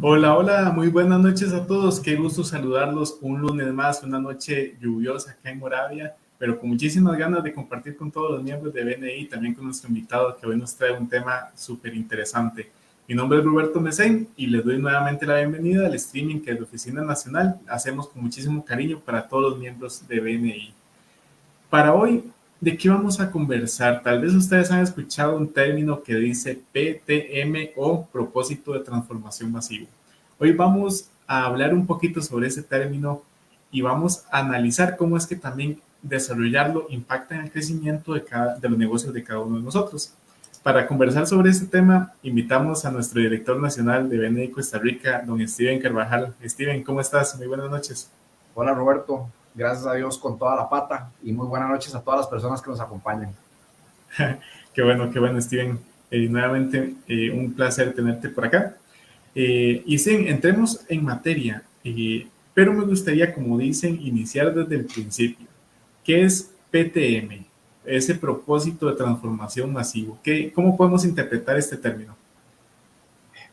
Hola, hola, muy buenas noches a todos. Qué gusto saludarlos un lunes más, una noche lluviosa acá en Moravia, pero con muchísimas ganas de compartir con todos los miembros de BNI, también con nuestro invitado que hoy nos trae un tema súper interesante. Mi nombre es Roberto Mesén y les doy nuevamente la bienvenida al streaming que de la Oficina Nacional hacemos con muchísimo cariño para todos los miembros de BNI. Para hoy, ¿de qué vamos a conversar? Tal vez ustedes han escuchado un término que dice PTM o propósito de transformación masivo. Hoy vamos a hablar un poquito sobre ese término y vamos a analizar cómo es que también desarrollarlo impacta en el crecimiento de los negocios de cada uno de nosotros. Para conversar sobre este tema, invitamos a nuestro director nacional de BNI Costa Rica, don Steven Carvajal. Steven, ¿cómo estás? Muy buenas noches. Hola Roberto, gracias a Dios con toda la pata y muy buenas noches a todas las personas que nos acompañan. Qué bueno, Steven. Nuevamente, un placer tenerte por acá. Y sí, entremos en materia, pero me gustaría, como dicen, iniciar desde el principio. ¿Qué es PTM? Ese propósito de transformación masivo. ¿Cómo podemos interpretar este término?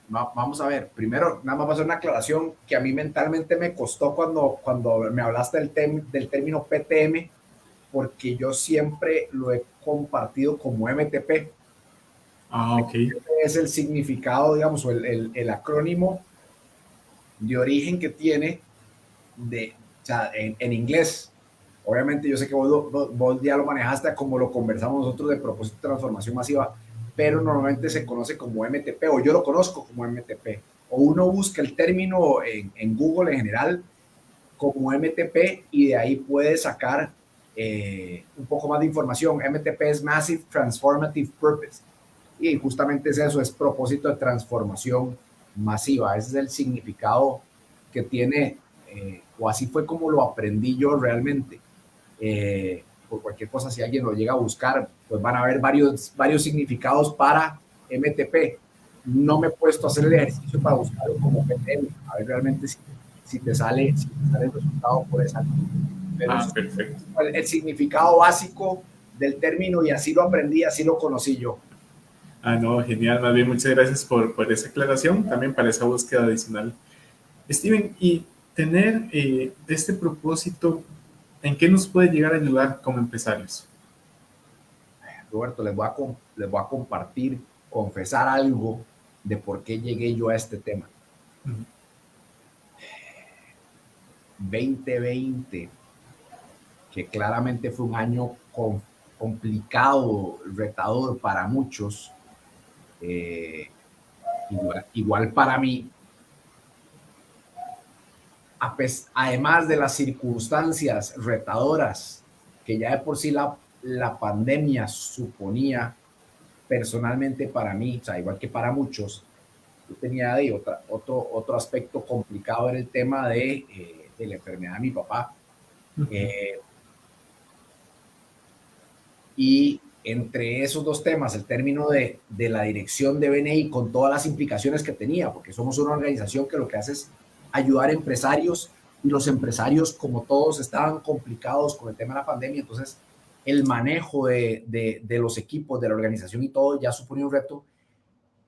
Vamos a ver, primero nada más va a hacer una aclaración que a mí mentalmente me costó cuando me hablaste del término PTM, porque yo siempre lo he compartido como MTP. Ah, ok. Es el significado, digamos, o el acrónimo de origen que tiene o sea, en inglés. Obviamente yo sé que vos ya lo manejaste como lo conversamos nosotros de propósito de transformación masiva, pero normalmente se conoce como MTP, o yo lo conozco como MTP, o uno busca el término en Google en general como MTP y de ahí puede sacar un poco más de información. MTP es Massive Transformative Purpose y justamente es eso, es propósito de transformación masiva. Ese es el significado que tiene, o así fue como lo aprendí yo realmente. Por cualquier cosa, si alguien lo llega a buscar, pues van a haber varios significados para MTP. No me he puesto a hacer el ejercicio para buscarlo como PTM, a ver realmente si te sale el resultado por esa. Pero Ah, eso perfecto. es el significado básico del término y así lo aprendí, así lo conocí yo. Ah, no, genial. Más bien, muchas gracias por esa aclaración, también para esa búsqueda adicional. Steven, y tener este propósito, ¿en qué nos puede llegar a ayudar como empresarios? Roberto, les voy a compartir, confesar algo de por qué llegué yo a este tema. 2020, que claramente fue un año complicado, retador para muchos, eh, igual para mí, además de las circunstancias retadoras que ya de por sí la pandemia suponía personalmente para mí, o sea, igual que para muchos, yo tenía de otro aspecto complicado era el tema de la enfermedad de mi papá. Eh, y entre esos dos temas, el término de la dirección de BNI con todas las implicaciones que tenía, porque somos una organización que lo que hace es ayudar a empresarios y los empresarios, como todos, estaban complicados con el tema de la pandemia, entonces el manejo de los equipos, de la organización y todo ya suponía un reto.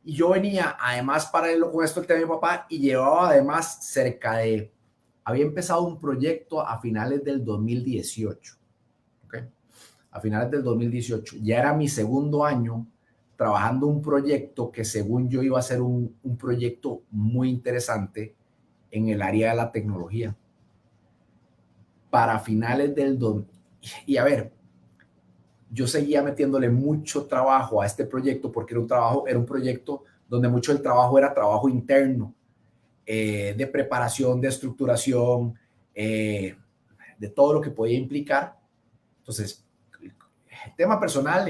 Y yo venía, además, paralelo con esto, el tema de mi papá, y llevaba además había empezado un proyecto a finales del 2018, ¿ok? A finales del 2018. Ya era mi segundo año trabajando un proyecto que según yo iba a ser un proyecto muy interesante en el área de la tecnología. Para finales del 2018. Y a ver, yo seguía metiéndole mucho trabajo a este proyecto porque era un proyecto donde mucho del trabajo era trabajo interno, de preparación, de estructuración, de todo lo que podía implicar. Entonces, el tema personal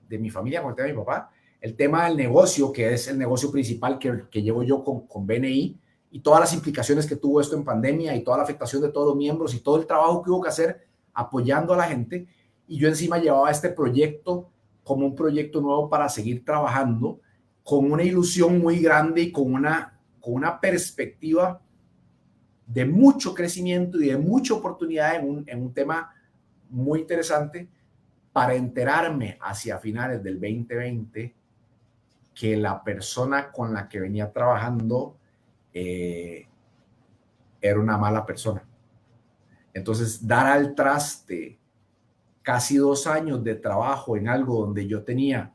de mi familia con el tema de mi papá, el tema del negocio, que es el negocio principal que llevo yo con BNI, y todas las implicaciones que tuvo esto en pandemia y toda la afectación de todos los miembros y todo el trabajo que hubo que hacer apoyando a la gente. Y yo encima llevaba este proyecto como un proyecto nuevo para seguir trabajando con una ilusión muy grande y con una perspectiva de mucho crecimiento y de mucha oportunidad en un tema muy interesante, para enterarme hacia finales del 2020 que la persona con la que venía trabajando era una mala persona. Entonces, dar al traste casi 2 años de trabajo en algo donde yo tenía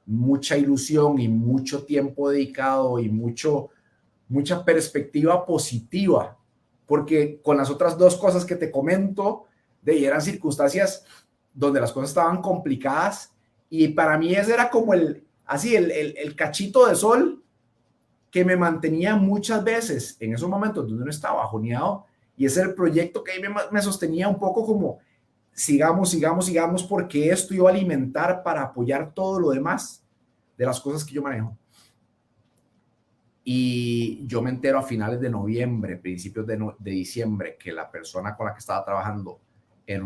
mucha ilusión y mucho tiempo dedicado y mucha perspectiva positiva, porque con las otras 2 cosas que te comento, eran circunstancias donde las cosas estaban complicadas y para mí ese era como el cachito de sol que me mantenía muchas veces en esos momentos donde uno estaba bajoneado, y ese es el proyecto que me sostenía un poco como sigamos, porque esto iba a alimentar para apoyar todo lo demás de las cosas que yo manejo. Y yo me entero a finales de noviembre, principios de diciembre, que la persona con la que estaba trabajando era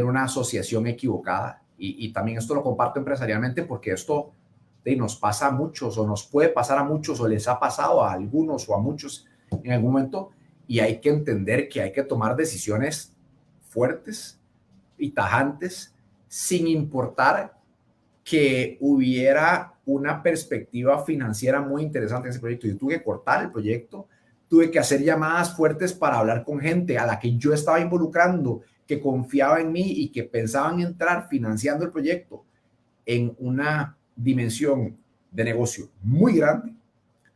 una asociación equivocada. Y también esto lo comparto empresarialmente porque esto nos pasa a muchos, o nos puede pasar a muchos, o les ha pasado a algunos o a muchos en algún momento, y hay que entender que hay que tomar decisiones fuertes y tajantes sin importar que hubiera una perspectiva financiera muy interesante en ese proyecto. Yo tuve que cortar el proyecto, tuve que hacer llamadas fuertes para hablar con gente a la que yo estaba involucrando, que confiaba en mí y que pensaban entrar financiando el proyecto en una dimensión de negocio muy grande,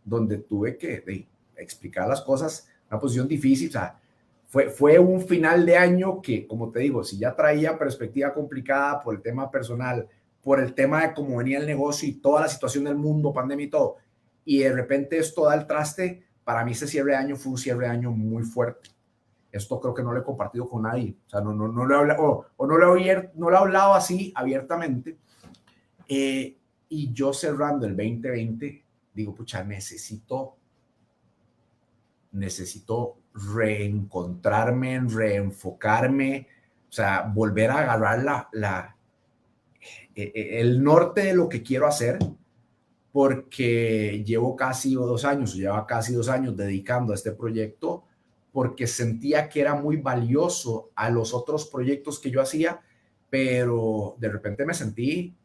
donde tuve que explicar las cosas, una posición difícil. O sea, fue un final de año que, como te digo, si ya traía perspectiva complicada por el tema personal, por el tema de cómo venía el negocio y toda la situación del mundo, pandemia y todo, y de repente esto da el traste, para mí ese cierre de año fue un cierre de año muy fuerte. Esto creo que no lo he compartido con nadie, o sea, no lo he hablado, o no lo he hablado así abiertamente. Y yo cerrando el 2020, digo, pucha, necesito reencontrarme, reenfocarme, o sea, volver a agarrar el norte de lo que quiero hacer, porque lleva casi 2 años dedicando a este proyecto, porque sentía que era muy valioso a los otros proyectos que yo hacía, pero de repente me sentí,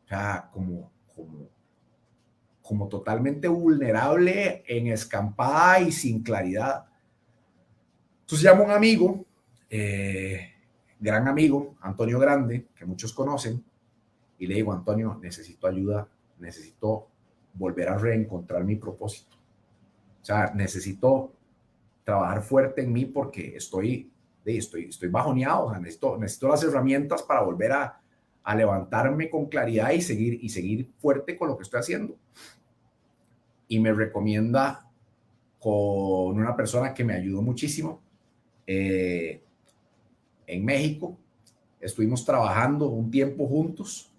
o sea, como totalmente vulnerable, en escampada y sin claridad. Entonces llamo a un amigo, gran amigo, Antonio Grande, que muchos conocen, y le digo, Antonio, necesito ayuda, necesito volver a reencontrar mi propósito. O sea, necesito trabajar fuerte en mí porque estoy bajoneado. O sea, necesito las herramientas para volver a levantarme con claridad y seguir fuerte con lo que estoy haciendo. Y me recomienda con una persona que me ayudó muchísimo en México. Estuvimos trabajando un tiempo juntos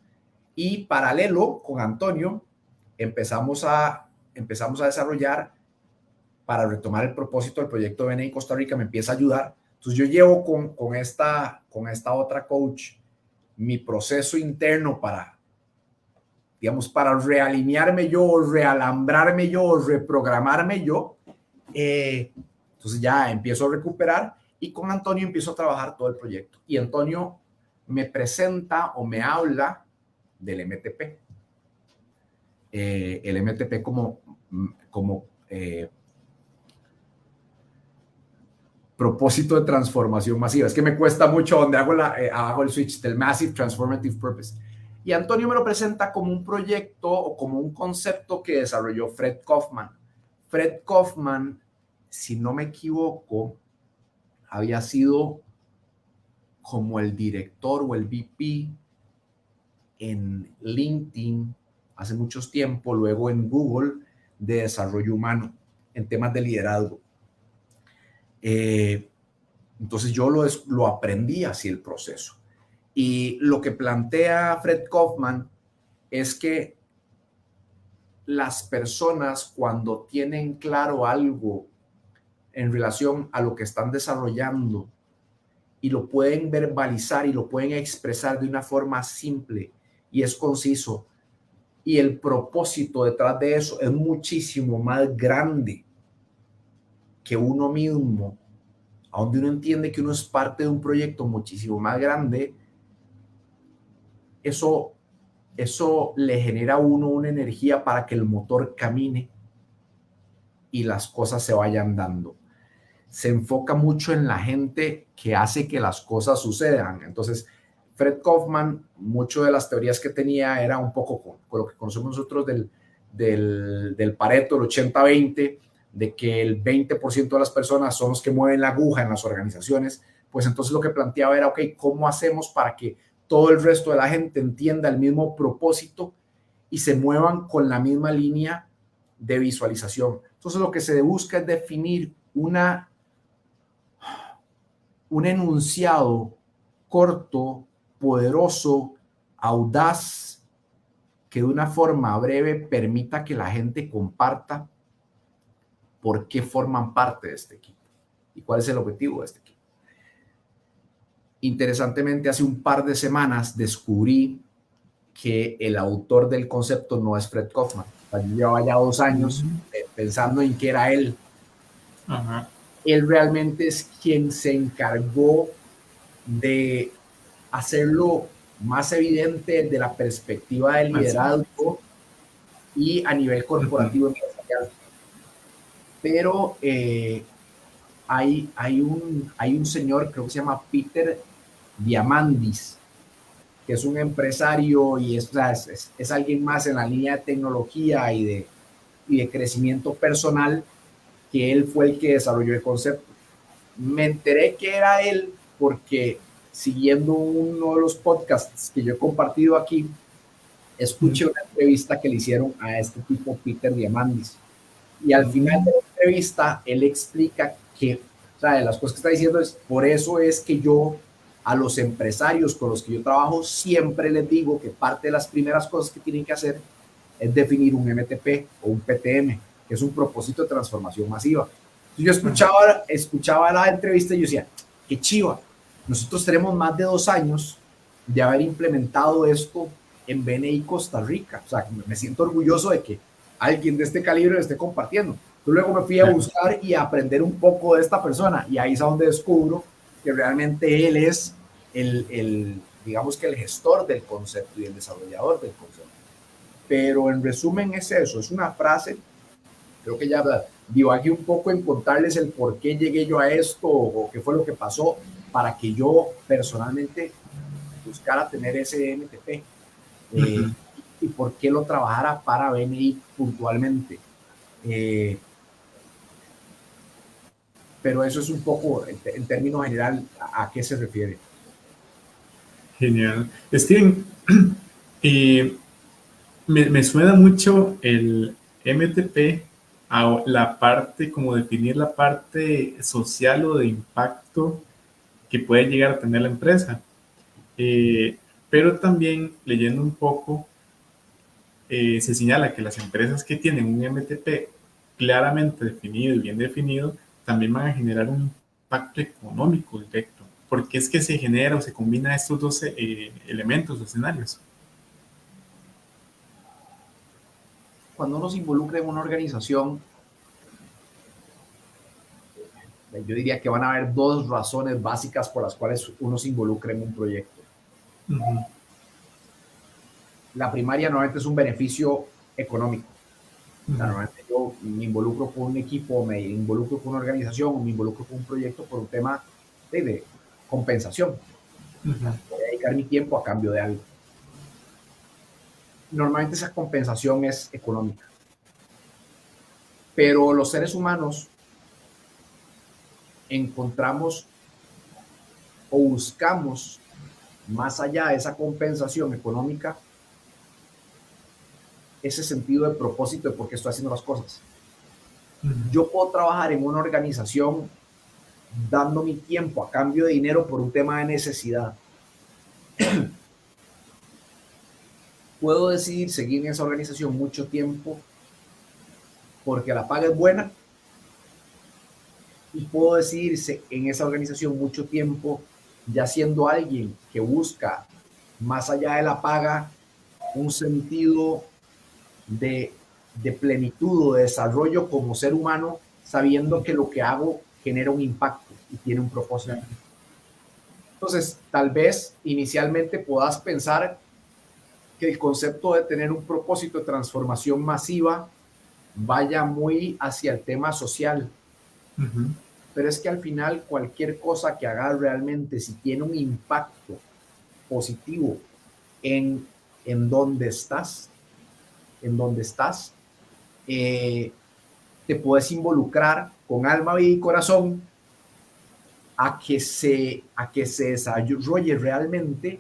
y paralelo con Antonio empezamos a desarrollar, para retomar el propósito del proyecto BNI Costa Rica, me empieza a ayudar. Entonces yo llevo con esta otra coach mi proceso interno para realinearme yo, realambrarme yo, reprogramarme yo. Entonces ya empiezo a recuperar y con Antonio empiezo a trabajar todo el proyecto. Y Antonio me presenta o me habla del MTP. El MTP como propósito de transformación masiva. Es que me cuesta mucho donde hago el switch del Massive Transformative Purpose. Y Antonio me lo presenta como un proyecto o como un concepto que desarrolló Fred Kaufman. Fred Kaufman, si no me equivoco, había sido como el director o el VP en LinkedIn hace mucho tiempo, luego en Google, de desarrollo humano en temas de liderazgo. Entonces yo lo aprendí así el proceso. Y lo que plantea Fred Kaufman es que las personas, cuando tienen claro algo en relación a lo que están desarrollando y lo pueden verbalizar y lo pueden expresar de una forma simple y es conciso, y el propósito detrás de eso es muchísimo más grande que uno mismo, a donde uno entiende que uno es parte de un proyecto muchísimo más grande, eso le genera a uno una energía para que el motor camine y las cosas se vayan dando. Se enfoca mucho en la gente que hace que las cosas sucedan. Entonces, Fred Kaufman, mucho de las teorías que tenía era un poco con lo que conocemos nosotros del Pareto, el 80-20, de que el 20% de las personas son los que mueven la aguja en las organizaciones. Pues entonces lo que planteaba era, ok, ¿cómo hacemos para que todo el resto de la gente entienda el mismo propósito y se muevan con la misma línea de visualización? Entonces lo que se busca es definir un enunciado corto, poderoso, audaz, que de una forma breve permita que la gente comparta por qué forman parte de este equipo y cuál es el objetivo de este equipo. Interesantemente, hace un par de semanas descubrí que el autor del concepto no es Fred Kaufman. Yo llevaba ya 2 años pensando en que era él. Ajá. Él realmente es quien se encargó de hacerlo más evidente de la perspectiva de liderazgo y a nivel corporativo empresarial. Pero hay un señor, creo que se llama Peter Diamandis, que es un empresario y es alguien más en la línea de tecnología y de crecimiento personal, que él fue el que desarrolló el concepto. Me enteré que era él porque, siguiendo uno de los podcasts que yo he compartido aquí, escuché una entrevista que le hicieron a este tipo, Peter Diamandis. Y al final de la entrevista, él explica que, o sea, de las cosas que está diciendo es, por eso es que yo a los empresarios con los que yo trabajo siempre les digo que parte de las primeras cosas que tienen que hacer es definir un MTP o un PTM, que es un propósito de transformación masiva. Entonces yo escuchaba la entrevista y yo decía, qué chiva, nosotros tenemos más de 2 años de haber implementado esto en BNI Costa Rica. O sea, me siento orgulloso de que alguien de este calibre lo esté compartiendo. Luego me fui a buscar y a aprender un poco de esta persona y ahí es donde descubro que realmente él es digamos que el gestor del concepto y el desarrollador del concepto. Pero en resumen es eso, es una frase, creo que ya divagué un poco en contarles el por qué llegué yo a esto o qué fue lo que pasó para que yo personalmente buscara tener ese MTP y por qué lo trabajara para BNI puntualmente. Pero eso es un poco, en términos general, a qué se refiere. Genial. Steven, me suena mucho el MTP a la parte, como definir la parte social o de impacto que puede llegar a tener la empresa. Pero también leyendo un poco, se señala que las empresas que tienen un MTP claramente definido y bien definido también van a generar un impacto económico directo. ¿Por qué es que se genera o se combina estos dos elementos o escenarios? Cuando uno se involucra en una organización, yo diría que van a haber 2 razones básicas por las cuales uno se involucra en un proyecto. La primaria normalmente es un beneficio económico. Normalmente yo me involucro con un equipo, me involucro con una organización, me involucro con un proyecto por un tema de compensación. Voy a dedicar mi tiempo a cambio de algo. Normalmente esa compensación es económica. Pero los seres humanos encontramos o buscamos, más allá de esa compensación económica, ese sentido de propósito de por qué estoy haciendo las cosas. Yo puedo trabajar en una organización dando mi tiempo a cambio de dinero por un tema de necesidad. Puedo decidir seguir en esa organización mucho tiempo porque la paga es buena y puedo decidir en esa organización mucho tiempo ya siendo alguien que busca, más allá de la paga, un sentido de plenitud o de desarrollo como ser humano, sabiendo que lo que hago genera un impacto y tiene un propósito. Entonces, tal vez inicialmente puedas pensar que el concepto de tener un propósito de transformación masiva vaya muy hacia el tema social. Ujú. Pero es que al final cualquier cosa que hagas realmente, si tiene un impacto positivo en, en donde estás, en donde estás, eh, te puedes involucrar con alma, vida y corazón a que se desarrolle realmente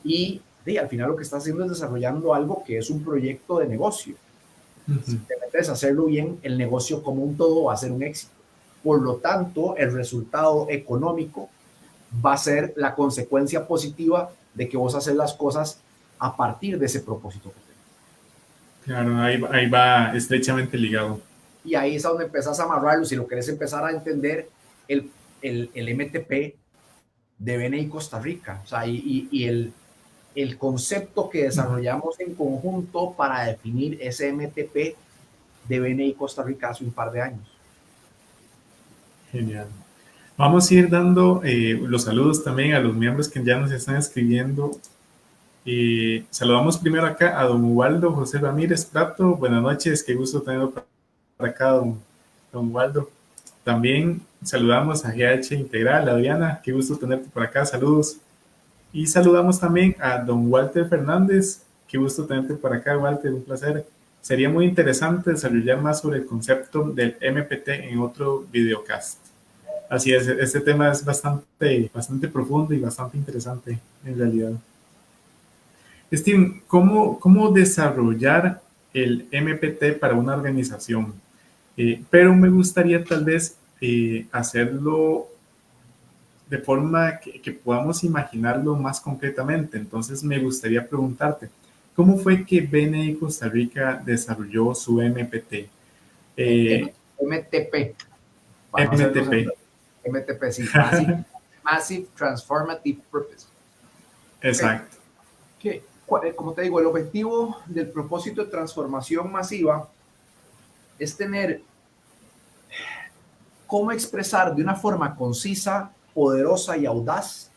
y al final lo que estás haciendo es desarrollando algo que es un proyecto de negocio. Si Ujú. te metes a hacerlo bien, el negocio como un todo va a ser un éxito. Por lo tanto, el resultado económico va a ser la consecuencia positiva de que vos haces las cosas a partir de ese propósito que tenés. Claro, ahí va estrechamente ligado. Y ahí es donde empezás a amarrarlo. Si lo querés empezar a entender, el MTP de BNI Costa Rica, o sea, el concepto que Ujú. desarrollamos en conjunto para definir ese MTP de BNI Costa Rica hace un par de años. Genial. Vamos a ir dando los saludos también a los miembros que ya nos están escribiendo. Saludamos primero acá a don Ubaldo José Ramírez Prato. Buenas noches, qué gusto tenerlo por acá, don Ubaldo. También saludamos a GH Integral, Adriana, qué gusto tenerte por acá, saludos. Y saludamos también a don Walter Fernández, qué gusto tenerte por acá, Walter, un placer. Sería muy interesante desarrollar más sobre el concepto del MPT en otro videocast. Así es, este tema es bastante profundo y bastante interesante en realidad. Steven, ¿cómo desarrollar el MPT para una organización? Pero me gustaría tal vez hacerlo de forma que podamos imaginarlo más concretamente. Entonces me gustaría preguntarte, ¿cómo fue que BNI Costa Rica desarrolló su MPT? Eh, MTP, para no hacernos MTP, MTP, sí, Massive Transformative Purpose. Okay. exacto. Como te digo, el objetivo del propósito de transformación masiva es tener cómo expresar de una forma concisa, poderosa y audaz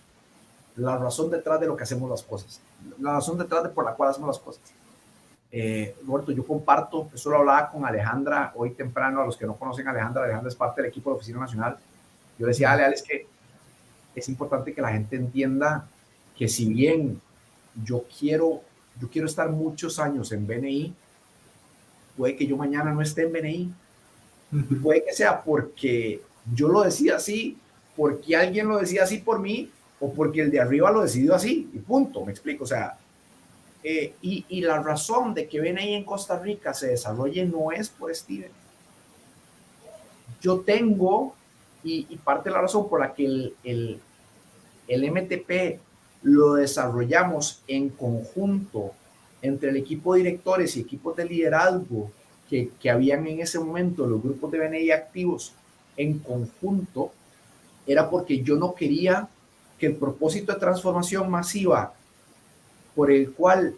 la razón detrás de lo que hacemos las cosas, la razón detrás de por la cual hacemos las cosas. Roberto, yo comparto, eso lo hablaba con Alejandra hoy temprano, a los que no conocen a Alejandra, Alejandra es parte del equipo de Oficina Nacional. Yo decía, Ale, es que es importante que la gente entienda que si bien yo quiero estar muchos años en BNI, puede que yo mañana no esté en BNI y Uh-huh. puede que sea porque yo lo decía así, porque alguien lo decía así por mí o porque el de arriba lo decidió así y punto, me explico, o sea, y la razón de que BNI en Costa Rica se desarrolle no es por Steven. Yo tengo, y parte de la razón por la que el MTP lo desarrollamos en conjunto entre el equipo de directores y equipos de liderazgo que habían en ese momento, los grupos de BNI activos en conjunto, era porque yo no quería que el propósito de transformación masiva por el cual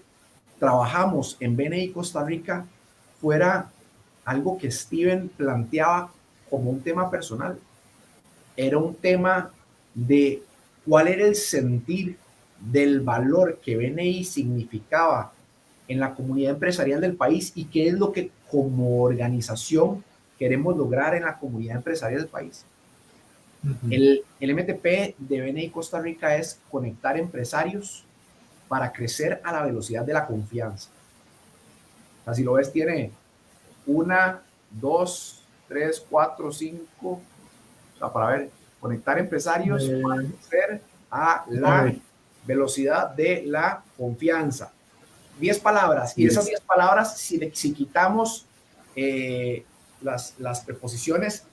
trabajamos en BNI Costa Rica fuera algo que Steven planteaba como un tema personal. Era un tema de cuál era el sentir del valor que BNI significaba en la comunidad empresarial del país y qué es lo que como organización queremos lograr en la comunidad empresarial del país. Uh-huh. El MTP de BNI Costa Rica es conectar empresarios para crecer a la velocidad de la confianza. Así lo ves, tiene 1, 2, 3, 4, 5, o sea, para ver, conectar empresarios para crecer a la velocidad de la confianza. 10 palabras, y esas 10 palabras, si quitamos las preposiciones,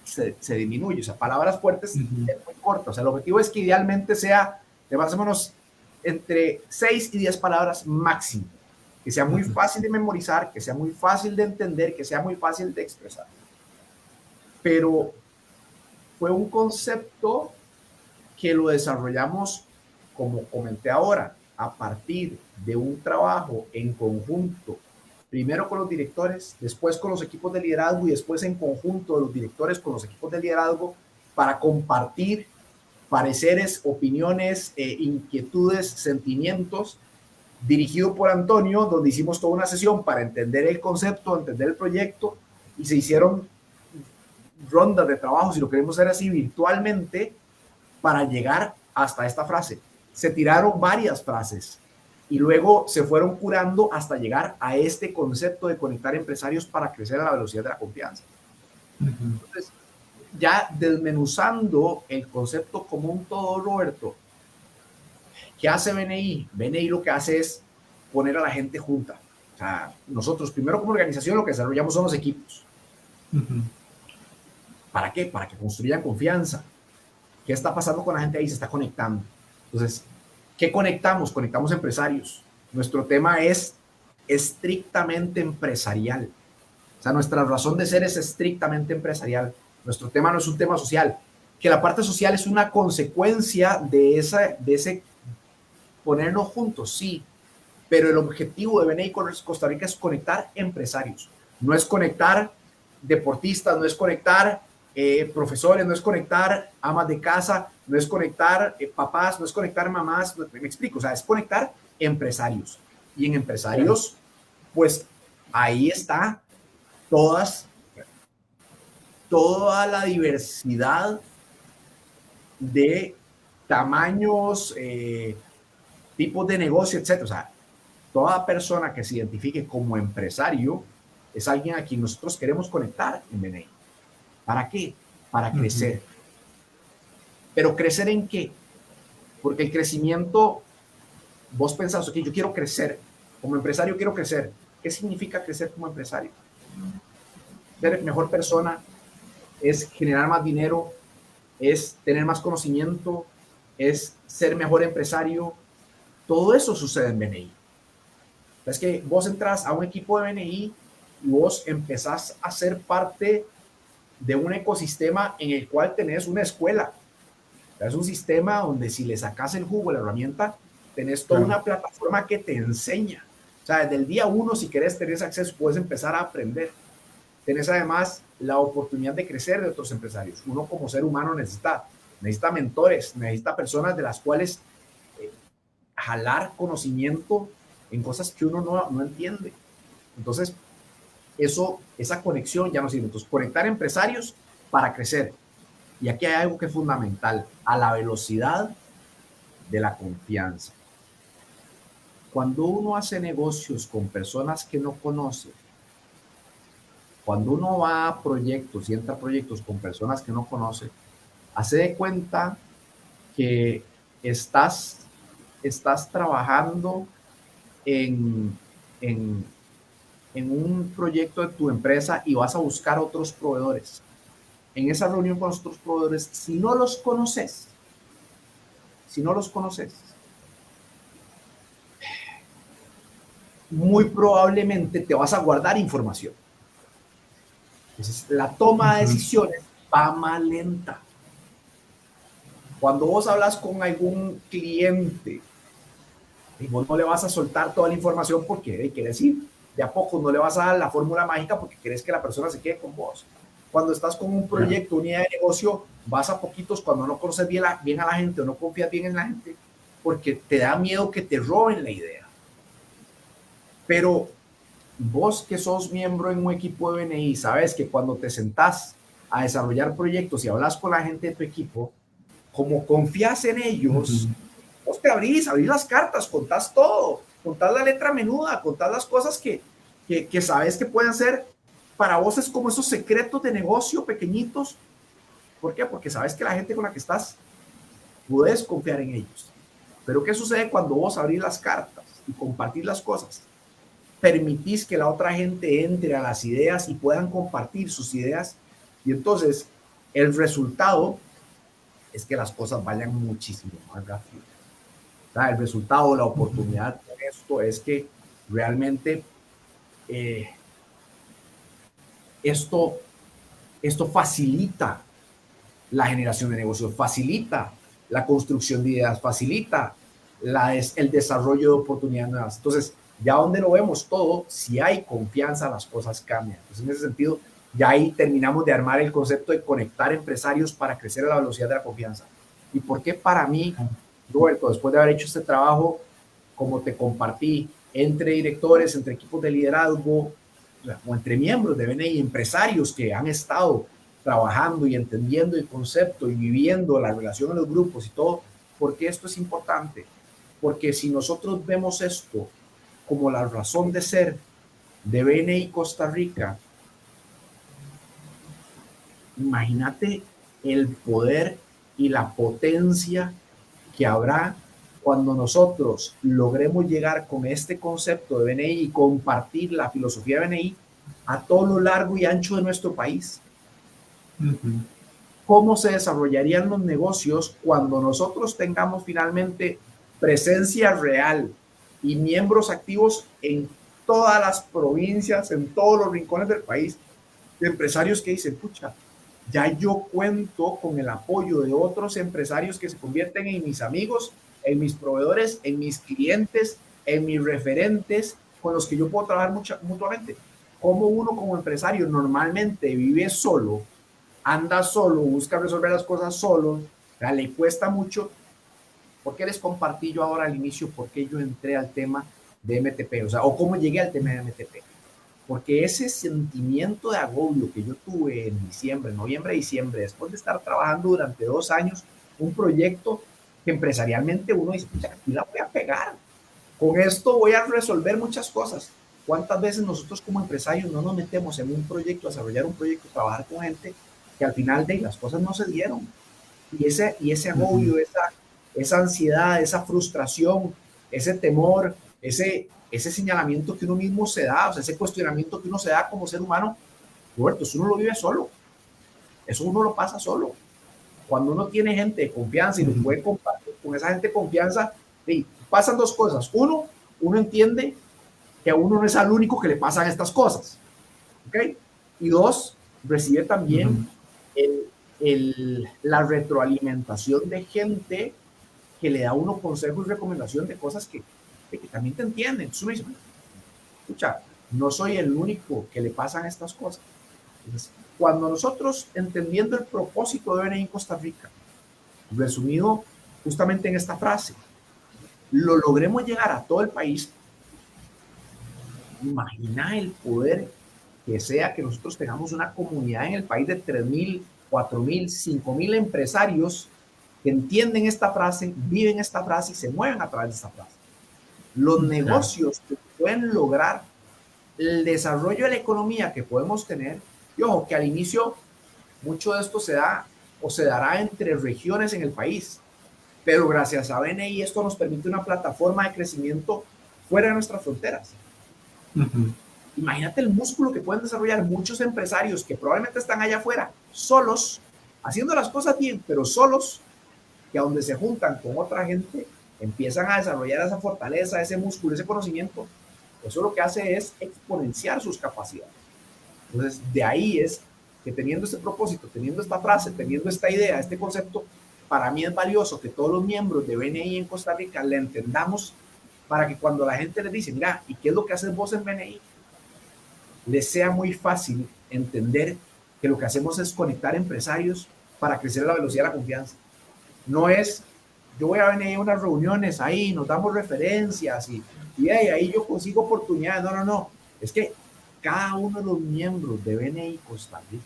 se disminuye, o sea, palabras fuertes Uh-huh. es muy corto, o sea, el objetivo es que idealmente sea de más o menos entre 6 y 10 palabras máximo, que sea muy fácil de memorizar, que sea muy fácil de entender, que sea muy fácil de expresar. Pero fue un concepto que lo desarrollamos, como comenté ahora, a partir de un trabajo en conjunto, primero con los directores, después con los equipos de liderazgo y después en conjunto de los directores con los equipos de liderazgo para compartir pareceres, opiniones, inquietudes, sentimientos dirigido por Antonio, donde hicimos toda una sesión para entender el concepto, entender el proyecto, y se hicieron rondas de trabajo, si lo queremos hacer así, virtualmente, para llegar hasta esta frase. Se tiraron varias frases y luego se fueron curando hasta llegar a este concepto de conectar empresarios para crecer a la velocidad de la confianza. Entonces, ya desmenuzando el concepto como un todo, Roberto, ¿qué hace BNI? BNI lo que hace es poner a la gente junta. O sea, nosotros primero como organización lo que desarrollamos son los equipos. ¿Para qué? Para que construyan confianza. ¿Qué está pasando con la gente ahí? Se está conectando. Entonces, ¿qué conectamos? Conectamos empresarios. Nuestro tema es estrictamente empresarial. O sea, nuestra razón de ser es estrictamente empresarial. Nuestro tema no es un tema social. Que la parte social es una consecuencia de ese ponernos juntos, sí. Pero el objetivo de BNI Costa Rica es conectar empresarios. No es conectar deportistas, no es conectar profesores, no es conectar amas de casa, no es conectar papás, no es conectar mamás, me explico, o sea, es conectar empresarios. Y en empresarios, pues ahí está toda la diversidad de tamaños, tipos de negocio, etc. O sea, toda persona que se identifique como empresario es alguien a quien nosotros queremos conectar en BNI. ¿Para qué? Para crecer. ¿Pero crecer en qué? Porque el crecimiento, vos pensás, ok, yo quiero crecer, como empresario quiero crecer. ¿Qué significa crecer como empresario? Ser mejor persona, es generar más dinero, es tener más conocimiento, es ser mejor empresario. Todo eso sucede en BNI. Es que vos entras a un equipo de BNI y vos empezás a ser parte de un ecosistema en el cual tenés una escuela. Es un sistema donde si le sacas el jugo a la herramienta, tenés toda una plataforma que te enseña. O sea, desde el día uno, si querés tener acceso, puedes empezar a aprender. Tenés además la oportunidad de crecer de otros empresarios. Uno como ser humano necesita mentores, necesita personas de las cuales jalar conocimiento en cosas que uno no entiende. Entonces, esa conexión ya no sirve. Entonces, conectar empresarios para crecer. Y aquí hay algo que es fundamental, a la velocidad de la confianza. Cuando uno hace negocios con personas que no conoce, cuando uno va a proyectos y entra a proyectos con personas que no conoce, hace de cuenta que estás trabajando en un proyecto de tu empresa y vas a buscar otros proveedores. En esa reunión con los otros proveedores, si no los conoces, muy probablemente te vas a guardar información. Entonces, la toma de decisiones va más lenta. Cuando vos hablas con algún cliente y vos no le vas a soltar toda la información porque quieres ir, de a poco no le vas a dar la fórmula mágica porque querés que la persona se quede con vos. Cuando estás con un proyecto, una idea de negocio, vas a poquitos cuando no conoces bien a la gente o no confías bien en la gente porque te da miedo que te roben la idea. Pero vos que sos miembro en un equipo de BNI, sabes que cuando te sentás a desarrollar proyectos y hablas con la gente de tu equipo, como confías en ellos, vos te abrís las cartas, contás todo, contás la letra menuda, contás las cosas que sabes que pueden ser. Para vos es como esos secretos de negocio pequeñitos. ¿Por qué? Porque sabes que la gente con la que estás, puedes confiar en ellos. Pero ¿qué sucede cuando vos abrís las cartas y compartís las cosas? Permitís que la otra gente entre a las ideas y puedan compartir sus ideas. Y entonces el resultado es que las cosas vayan muchísimo más rápido. O sea, el resultado, la oportunidad con esto es que realmente esto facilita la generación de negocios, facilita la construcción de ideas, facilita el desarrollo de oportunidades nuevas. Entonces, ya donde lo vemos todo, si hay confianza, las cosas cambian. Entonces, en ese sentido, ya ahí terminamos de armar el concepto de conectar empresarios para crecer a la velocidad de la confianza. ¿Y por qué para mí, Roberto, después de haber hecho este trabajo como te compartí, entre directores, entre equipos de liderazgo, o entre miembros de BNI, empresarios que han estado trabajando y entendiendo el concepto y viviendo la relación en los grupos y todo, porque esto es importante. Porque si nosotros vemos esto como la razón de ser de BNI Costa Rica, imagínate el poder y la potencia que habrá cuando nosotros logremos llegar con este concepto de BNI y compartir la filosofía de BNI a todo lo largo y ancho de nuestro país. ¿Cómo se desarrollarían los negocios cuando nosotros tengamos finalmente presencia real y miembros activos en todas las provincias, en todos los rincones del país, de empresarios que dicen, pucha, ya yo cuento con el apoyo de otros empresarios que se convierten en mis amigos, en mis proveedores, en mis clientes, en mis referentes, con los que yo puedo trabajar mutuamente? Como uno como empresario normalmente vive solo, anda solo, busca resolver las cosas solo, le cuesta mucho. ¿Por qué les compartí yo ahora al inicio por qué yo entré al tema de MTP? O sea, o cómo llegué al tema de MTP. Porque ese sentimiento de agobio que yo tuve en diciembre, noviembre, diciembre, después de estar trabajando durante 2 años, un proyecto que empresarialmente uno dice, aquí la voy a pegar. Con esto voy a resolver muchas cosas. ¿Cuántas veces nosotros como empresarios no nos metemos en un proyecto, a desarrollar un proyecto, trabajar con gente que al final de las cosas no se dieron? Y ese agobio, esa ansiedad, esa frustración, ese temor, ese señalamiento que uno mismo se da, o sea, ese cuestionamiento que uno se da como ser humano, Roberto, eso uno lo vive solo. Eso uno lo pasa solo. Cuando uno tiene gente de confianza y lo puede compartir con esa gente de confianza, sí, pasan 2 cosas. Uno entiende que a uno no es al único que le pasan estas cosas. ¿Ok? Y 2, recibe también la retroalimentación de gente que le da a uno consejos y recomendación de cosas que también te entienden. Entonces uno dice, escucha, no soy el único que le pasan estas cosas. Entonces, cuando nosotros, entendiendo el propósito de BNI en Costa Rica, resumido justamente en esta frase, lo logremos llegar a todo el país, imagina el poder que sea que nosotros tengamos una comunidad en el país de 3,000, 4,000, 5,000 empresarios que entienden esta frase, viven esta frase y se mueven a través de esta frase. Los negocios que pueden lograr, el desarrollo de la economía que podemos tener, y ojo, que al inicio mucho de esto se da o se dará entre regiones en el país, pero gracias a BNI esto nos permite una plataforma de crecimiento fuera de nuestras fronteras. Imagínate el músculo que pueden desarrollar muchos empresarios que probablemente están allá afuera, solos, haciendo las cosas bien, pero solos, que a donde se juntan con otra gente, empiezan a desarrollar esa fortaleza, ese músculo, ese conocimiento. Eso lo que hace es exponenciar sus capacidades. Entonces, de ahí es que teniendo este propósito, teniendo esta frase, teniendo esta idea, este concepto, para mí es valioso que todos los miembros de BNI en Costa Rica le entendamos para que cuando la gente les dice, mira, ¿y qué es lo que haces vos en BNI? Les sea muy fácil entender que lo que hacemos es conectar empresarios para crecer a la velocidad de la confianza. No es, yo voy a venir a unas reuniones ahí, nos damos referencias y ahí yo consigo oportunidades. No. Es que cada uno de los miembros de BNI Costa Rica,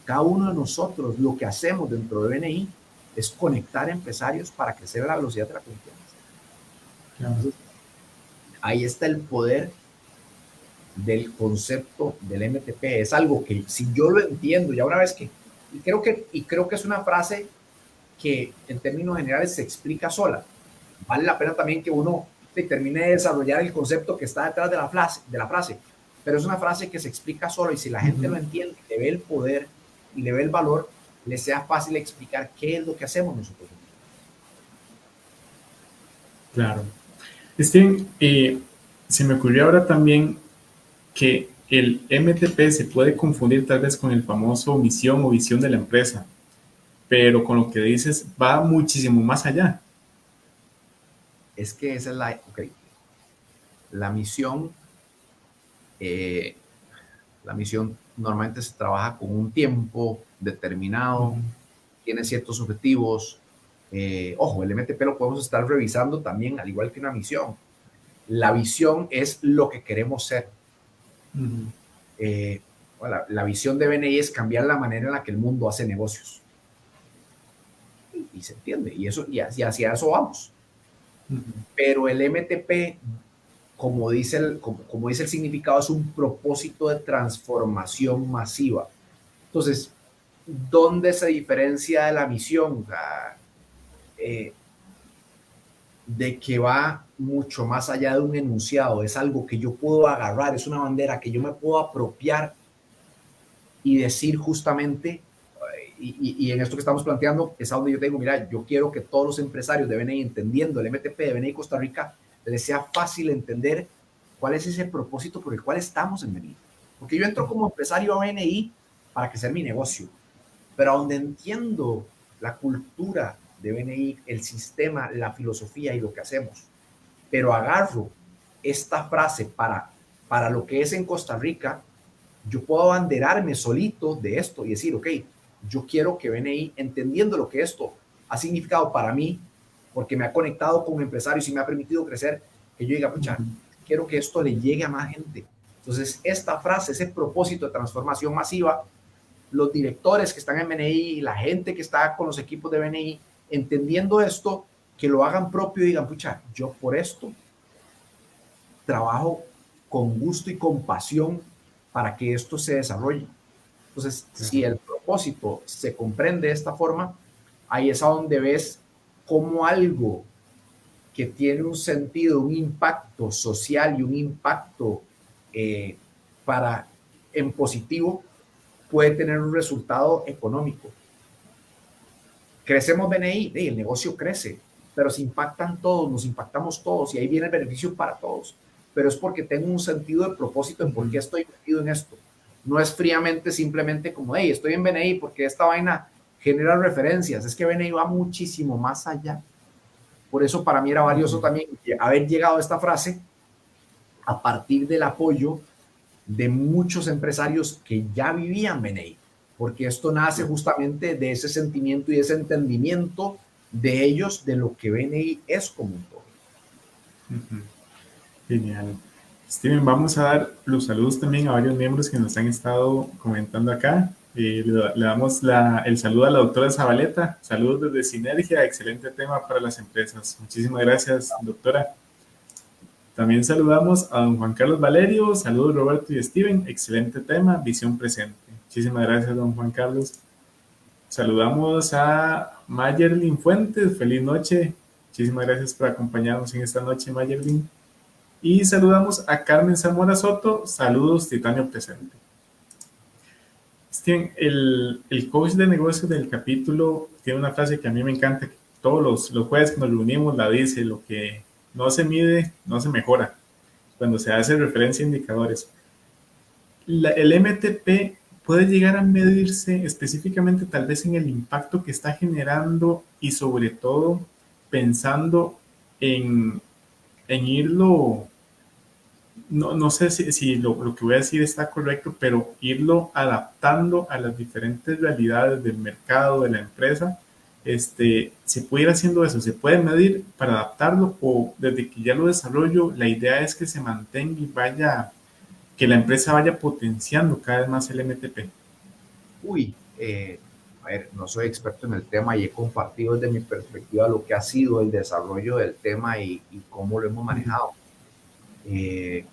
cada uno de nosotros, lo que hacemos dentro de BNI es conectar empresarios para crecer a la velocidad de la confianza. Entonces, ahí está el poder del concepto del MTP. Es algo que si yo lo entiendo ya una vez que, y creo que es una frase que en términos generales se explica sola. Vale la pena también que uno termine de desarrollar el concepto que está detrás de la frase, pero es una frase que se explica sola y si la gente lo entiende, le ve el poder y le ve el valor, le sea fácil explicar qué es lo que hacemos nosotros. Claro. Se me ocurrió ahora también que el MTP se puede confundir tal vez con el famoso misión o visión de la empresa, pero con lo que dices va muchísimo más allá. Es que esa es la misión. La misión normalmente se trabaja con un tiempo determinado, tiene ciertos objetivos. Ojo, el MTP lo podemos estar revisando también, al igual que una misión. La visión es lo que queremos ser. Ujú. La visión de BNI es cambiar la manera en la que el mundo hace negocios. Y se entiende, y hacia eso vamos. Ujú. Pero el MTP, como dice el significado, es un propósito de transformación masiva. Entonces, ¿dónde se diferencia de la misión? Eh, de que va mucho más allá de un enunciado, es algo que yo puedo agarrar, es una bandera que yo me puedo apropiar y decir justamente, y en esto que estamos planteando, es a donde yo tengo, mira, yo quiero que todos los empresarios de BNI, entendiendo el MTP de BNI Costa Rica, les sea fácil entender cuál es ese propósito por el cual estamos en BNI. Porque yo entro como empresario a BNI para crecer mi negocio, pero donde entiendo la cultura de BNI, el sistema, la filosofía y lo que hacemos, pero agarro esta frase para lo que es en Costa Rica, yo puedo abanderarme solito de esto y decir, ok, yo quiero que BNI, entendiendo lo que esto ha significado para mí, porque me ha conectado con empresarios y me ha permitido crecer, que yo diga, pucha, quiero que esto le llegue a más gente. Entonces, esta frase, ese propósito de transformación masiva, los directores que están en BNI, la gente que está con los equipos de BNI, entendiendo esto, que lo hagan propio y digan, pucha, yo por esto trabajo con gusto y con pasión para que esto se desarrolle. Entonces, si Claro. el propósito se comprende de esta forma, ahí es a donde ves cómo algo que tiene un sentido, un impacto social y un impacto eh, para en positivo puede tener un resultado económico. Crecemos BNI, el negocio crece, pero se impactan todos, nos impactamos todos y ahí viene el beneficio para todos. Pero es porque tengo un sentido de propósito en por qué Ujú. estoy metido en esto. No es fríamente simplemente como, hey, estoy en BNI porque esta vaina genera referencias. Es que BNI va muchísimo más allá. Por eso para mí era valioso Ujú. también haber llegado a esta frase a partir del apoyo de muchos empresarios que ya vivían BNI, porque esto nace justamente de ese sentimiento y ese entendimiento de ellos de lo que BNI es como un todo. Ujú. Genial. Steven, vamos a dar los saludos también a varios miembros que nos han estado comentando acá. Le damos el saludo a la doctora Zabaleta. Saludos desde Sinergia. Excelente tema para las empresas. Muchísimas gracias, doctora. También saludamos a don Juan Carlos Valerio. Saludos, Roberto y Steven. Excelente tema. Visión presente. Muchísimas gracias, don Juan Carlos. Saludamos a Mayerlin Fuentes. Feliz noche. Muchísimas gracias por acompañarnos en esta noche, Mayerlin. Y saludamos a Carmen Zamora Soto. Saludos, Titanio presente. Steven, el coach de negocios del capítulo tiene una frase que a mí me encanta. Que todos los jueves que nos reunimos la dice: lo que no se mide, no se mejora. Cuando se hace referencia a indicadores. El MTP puede llegar a medirse específicamente tal vez en el impacto que está generando y sobre todo pensando en, en irlo, no sé si lo que voy a decir está correcto, pero irlo adaptando a las diferentes realidades del mercado, de la empresa. Se puede ir haciendo eso, se puede medir para adaptarlo, o desde que ya lo desarrollo, la idea es que se mantenga y vaya, que la empresa vaya potenciando cada vez más el MTP. Uy, a ver, no soy experto en el tema y he compartido desde mi perspectiva lo que ha sido el desarrollo del tema y cómo lo hemos Uh -huh. manejado. Eh,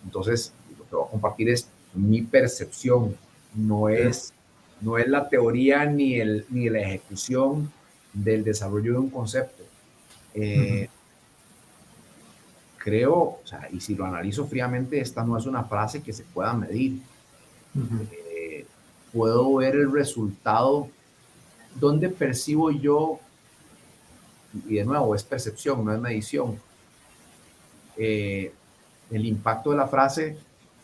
entonces, lo que voy a compartir es mi percepción, no Claro. es, no es la teoría ni la ejecución del desarrollo de un concepto. Uh -huh. Creo, o sea, y si lo analizo fríamente, esta no es una frase que se pueda medir. Uh -huh. Puedo ver el resultado, donde percibo yo, y de nuevo, es percepción, no es medición. El impacto de la frase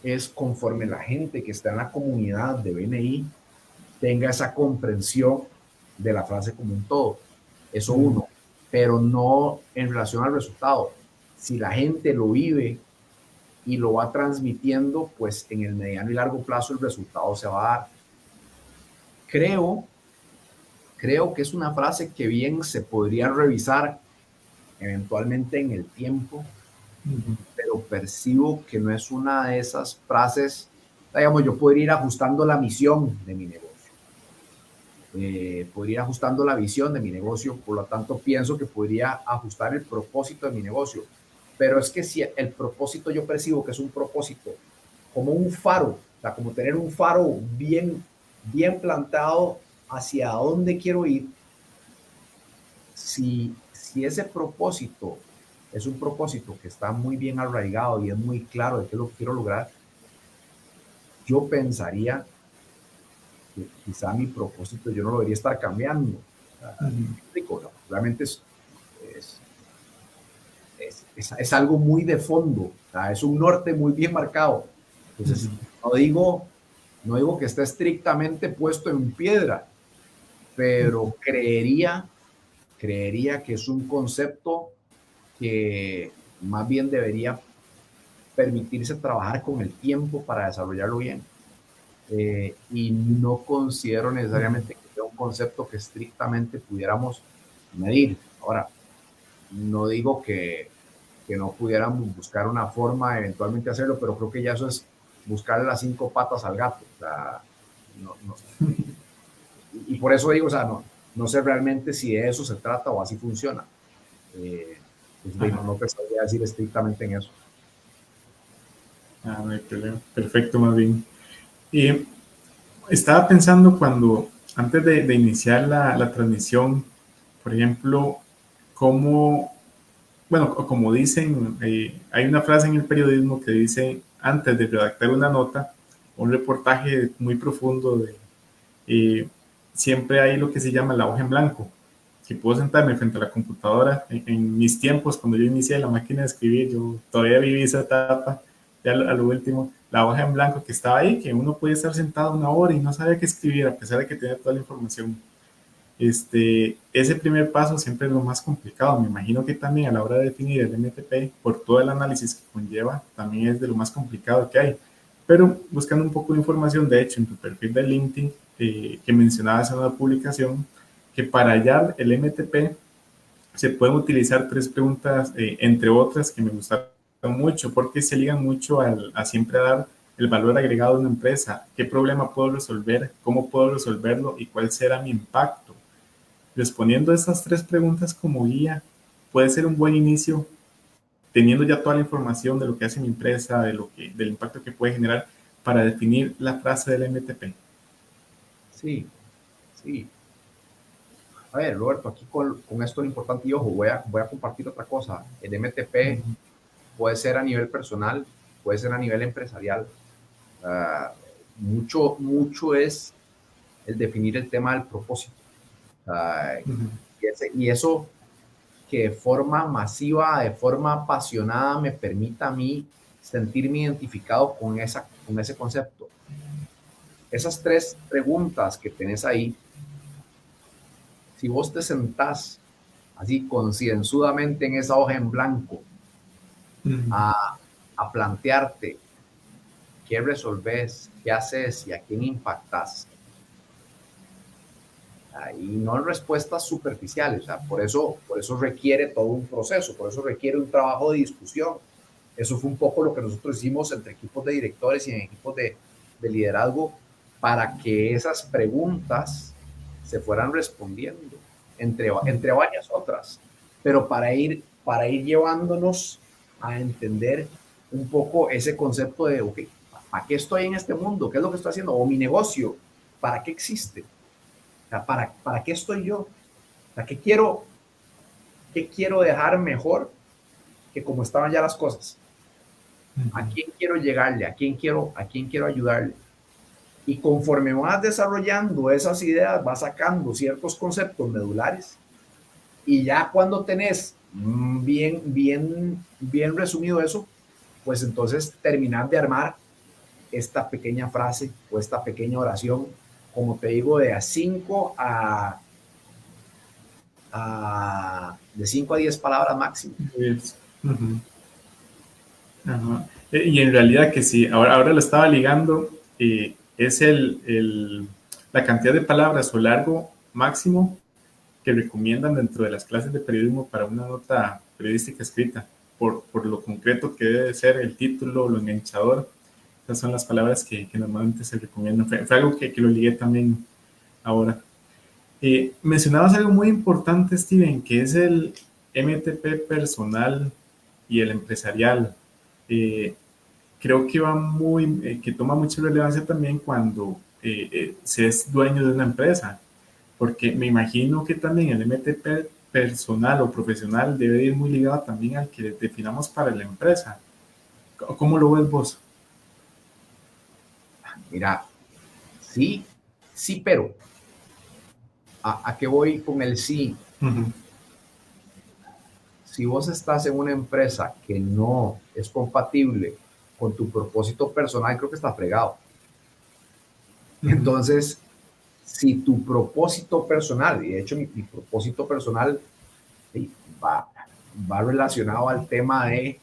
es conforme la gente que está en la comunidad de BNI tenga esa comprensión de la frase como un todo. Eso Uh -huh. uno, pero no en relación al resultado. Si la gente lo vive y lo va transmitiendo, pues en el mediano y largo plazo el resultado se va a dar. Creo, creo que es una frase que bien se podría revisar eventualmente en el tiempo, pero percibo que no es una de esas frases, digamos, yo podría ir ajustando la misión de mi negocio, podría ir ajustando la visión de mi negocio, por lo tanto pienso que podría ajustar el propósito de mi negocio, pero es que si el propósito yo percibo que es un propósito como un faro, o sea, como tener un faro bien plantado hacia dónde quiero ir, si ese propósito es un propósito que está muy bien arraigado y es muy claro de qué es lo que quiero lograr, yo pensaría que quizá mi propósito yo no lo debería estar cambiando. Explico, ¿no? Realmente es, es algo muy de fondo, o sea, es un norte muy bien marcado. Entonces, no digo que esté estrictamente puesto en piedra, pero creería que es un concepto que más bien debería permitirse trabajar con el tiempo para desarrollarlo bien. Y no considero necesariamente que sea un concepto que estrictamente pudiéramos medir. Ahora, no digo que no pudiéramos buscar una forma eventualmente hacerlo, pero creo que ya eso es buscarle las 5 patas al gato. O sea, no, no, y por eso digo, o sea, no sé realmente si de eso se trata o así funciona. Pues, no te sabría decir estrictamente en eso. No hay problema. Perfecto, más bien. Y estaba pensando cuando, antes de iniciar la transmisión, por ejemplo, cómo, bueno, como dicen, hay una frase en el periodismo que dice, antes de redactar una nota, un reportaje muy profundo, siempre hay lo que se llama la hoja en blanco. Si puedo sentarme frente a la computadora, en mis tiempos, cuando yo inicié la máquina de escribir, yo todavía viví esa etapa, ya a lo último, la hoja en blanco que estaba ahí, que uno podía estar sentado una hora y no sabía qué escribir, a pesar de que tenía toda la información. Ese primer paso siempre es lo más complicado. Me imagino que también a la hora de definir el MTP, por todo el análisis que conlleva, también es de lo más complicado que hay. Pero buscando un poco de información, de hecho, en tu perfil de LinkedIn, que mencionabas en una publicación, que para hallar el MTP se pueden utilizar tres preguntas, entre otras, que me gustaron mucho, porque se ligan mucho a siempre dar el valor agregado de una empresa. ¿Qué problema puedo resolver? ¿Cómo puedo resolverlo? ¿Y cuál será mi impacto? Respondiendo estas tres preguntas como guía puede ser un buen inicio, teniendo ya toda la información de lo que hace mi empresa, del impacto que puede generar para definir la frase del MTP. Sí, sí. A ver, Roberto, aquí con esto lo importante, y ojo, voy a compartir otra cosa. El MTP puede ser a nivel personal, puede ser a nivel empresarial. Uh, mucho es el definir el tema del propósito. Y eso que de forma masiva, de forma apasionada, me permita a mí sentirme identificado con ese concepto. Esas tres preguntas que tenés ahí, si vos te sentás así concienzudamente en esa hoja en blanco a, a plantearte qué resolves, qué haces y a quién impactas, y no en respuestas superficiales, o sea, por eso requiere todo un proceso, por eso requiere un trabajo de discusión. Eso fue un poco lo que nosotros hicimos entre equipos de directores y en equipos de liderazgo para que esas preguntas se fueran respondiendo, entre varias otras, pero para ir llevándonos a entender un poco ese concepto de, ok, ¿para qué estoy en este mundo? ¿Qué es lo que estoy haciendo? O mi negocio, ¿para qué existe? O sea, ¿para qué estoy yo? O sea, qué quiero dejar mejor que como estaban ya las cosas? ¿A quién quiero llegarle? A quién quiero ayudarle? Y conforme vas desarrollando esas ideas, vas sacando ciertos conceptos medulares y ya cuando tenés bien resumido eso, pues entonces terminar de armar esta pequeña frase o esta pequeña oración, como te digo, de 5 a 10 palabras máximo. Es, ajá. Y en realidad que sí, ahora lo estaba ligando, es la cantidad de palabras o largo máximo que recomiendan dentro de las clases de periodismo para una nota periodística escrita. por lo concreto que debe ser el título, lo enganchador. Esas son las palabras que normalmente se recomiendan. Fue algo que lo ligué también ahora. Mencionabas algo muy importante, Steven, que es el MTP personal y el empresarial. Creo que que toma mucha relevancia también cuando se es dueño de una empresa, porque me imagino que también el MTP personal o profesional debe ir muy ligado también al que definamos para la empresa. ¿Cómo lo ves vos? Mira, sí, sí, pero ¿a qué voy con el sí? Uh-huh. Si vos estás en una empresa que no es compatible con tu propósito personal, creo que está fregado. Uh-huh. Entonces, si tu propósito personal, y de hecho mi propósito personal va relacionado al tema de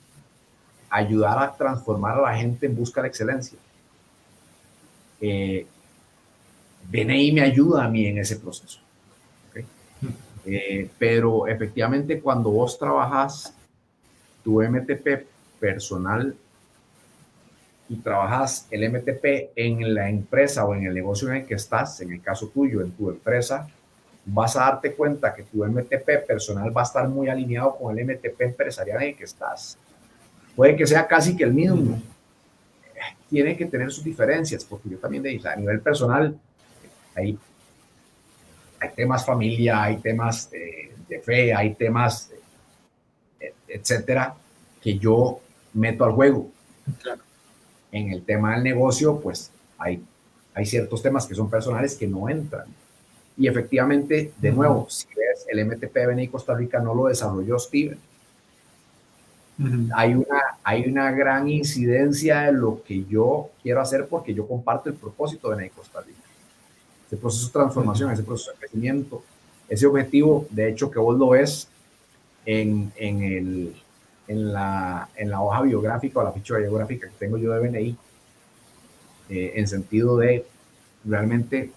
ayudar a transformar a la gente en busca de excelencia. BNI me ayuda a mí en ese proceso. ¿Okay? Pero efectivamente cuando vos trabajas tu MTP personal y trabajas el MTP en la empresa o en el negocio en el que estás, en el caso tuyo, en tu empresa, vas a darte cuenta que tu MTP personal va a estar muy alineado con el MTP empresarial en el que estás. Puede que sea casi que el mismo. Tiene que tener sus diferencias, porque yo también a nivel personal hay temas familia, hay temas de fe, hay temas, etcétera, que yo meto al juego. Claro. En el tema del negocio, pues hay ciertos temas que son personales que no entran. Y efectivamente, de nuevo, si ves, el MTP de BNI Costa Rica no lo desarrolló Steven. Hay una gran incidencia de lo que yo quiero hacer porque yo comparto el propósito de BNI Costa Rica. Ese proceso de transformación, ese proceso de crecimiento, ese objetivo, de hecho, que vos lo ves en la hoja biográfica o la ficha biográfica que tengo yo de BNI, en sentido de realmente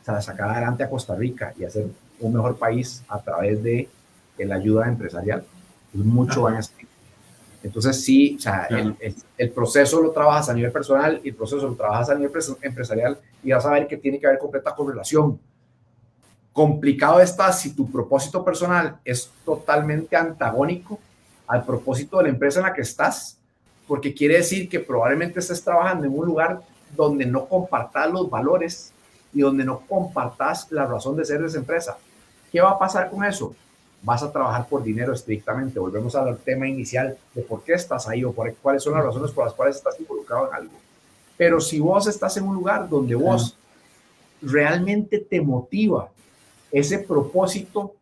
sacar adelante a Costa Rica y hacer un mejor país a través de la ayuda empresarial. Pues mucho van a ser. Entonces sí, o sea, claro, el proceso lo trabajas a nivel personal y el proceso lo trabajas a nivel empresarial y vas a ver que tiene que haber completa correlación. Complicado está si tu propósito personal es totalmente antagónico al propósito de la empresa en la que estás, porque quiere decir que probablemente estés trabajando en un lugar donde no compartas los valores y donde no compartas la razón de ser de esa empresa. ¿Qué va a pasar con eso? Vas a trabajar por dinero estrictamente. Volvemos al tema inicial de por qué estás ahí o cuáles son las razones por las cuales estás involucrado en algo. Pero si vos estás en un lugar donde vos realmente te motiva ese propósito,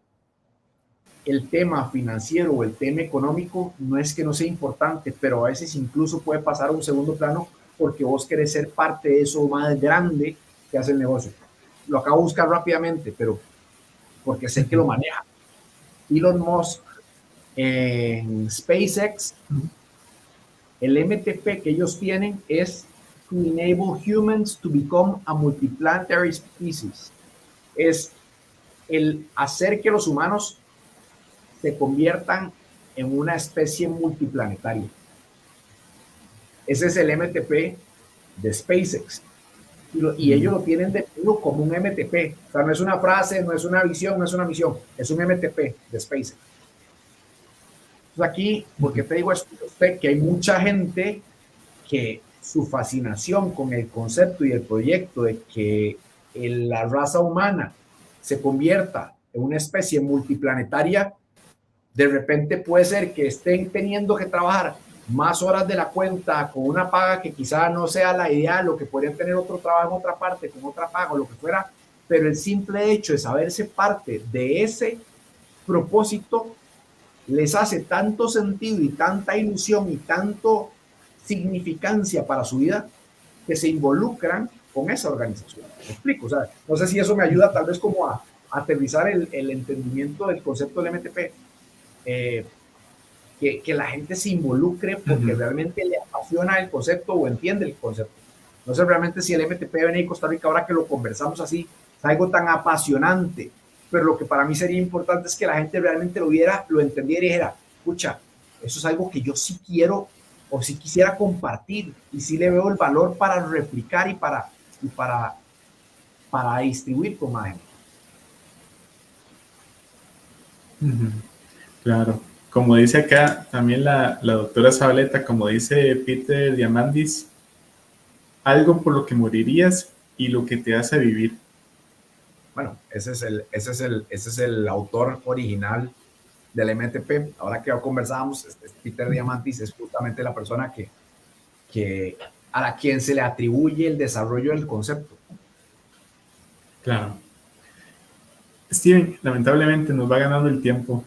el tema financiero o el tema económico no es que no sea importante, pero a veces incluso puede pasar a un segundo plano porque vos querés ser parte de eso más grande que hace el negocio. Lo acabo de buscar rápidamente, pero porque sé que lo maneja. Elon Musk en SpaceX, el MTP que ellos tienen es to enable humans to become a multiplanetary species. Es el hacer que los humanos se conviertan en una especie multiplanetaria. Ese es el MTP de SpaceX. Y ellos lo tienen definido como un MTP. O sea, no es una frase, no es una visión, no es una misión. Es un MTP de SpaceX. Entonces aquí, porque te digo esto, que hay mucha gente que su fascinación con el concepto y el proyecto de que la raza humana se convierta en una especie multiplanetaria, de repente puede ser que estén teniendo que trabajar más horas de la cuenta con una paga que quizá no sea la ideal o que podrían tener otro trabajo en otra parte con otra paga o lo que fuera, pero el simple hecho de saberse parte de ese propósito les hace tanto sentido y tanta ilusión y tanto significancia para su vida que se involucran con esa organización. ¿Me explico? O sea, no sé si eso me ayuda tal vez como a aterrizar el entendimiento del concepto del MTP. Que la gente se involucre porque realmente le apasiona el concepto o entiende el concepto. No sé realmente si el MTP de BNI Costa Rica, ahora que lo conversamos así, es algo tan apasionante, pero lo que para mí sería importante es que la gente realmente lo viera, lo entendiera y dijera, escucha, eso es algo que yo sí quiero o sí quisiera compartir y sí le veo el valor para replicar y para distribuir con más gente. Ujú. Claro. Como dice acá también la doctora Zabaleta, como dice Peter Diamandis, algo por lo que morirías y lo que te hace vivir. Bueno, ese es el autor original del MTP. Ahora que ya conversábamos, Peter Diamandis es justamente la persona que a la quien se le atribuye el desarrollo del concepto. Claro. Steven, lamentablemente nos va ganando el tiempo.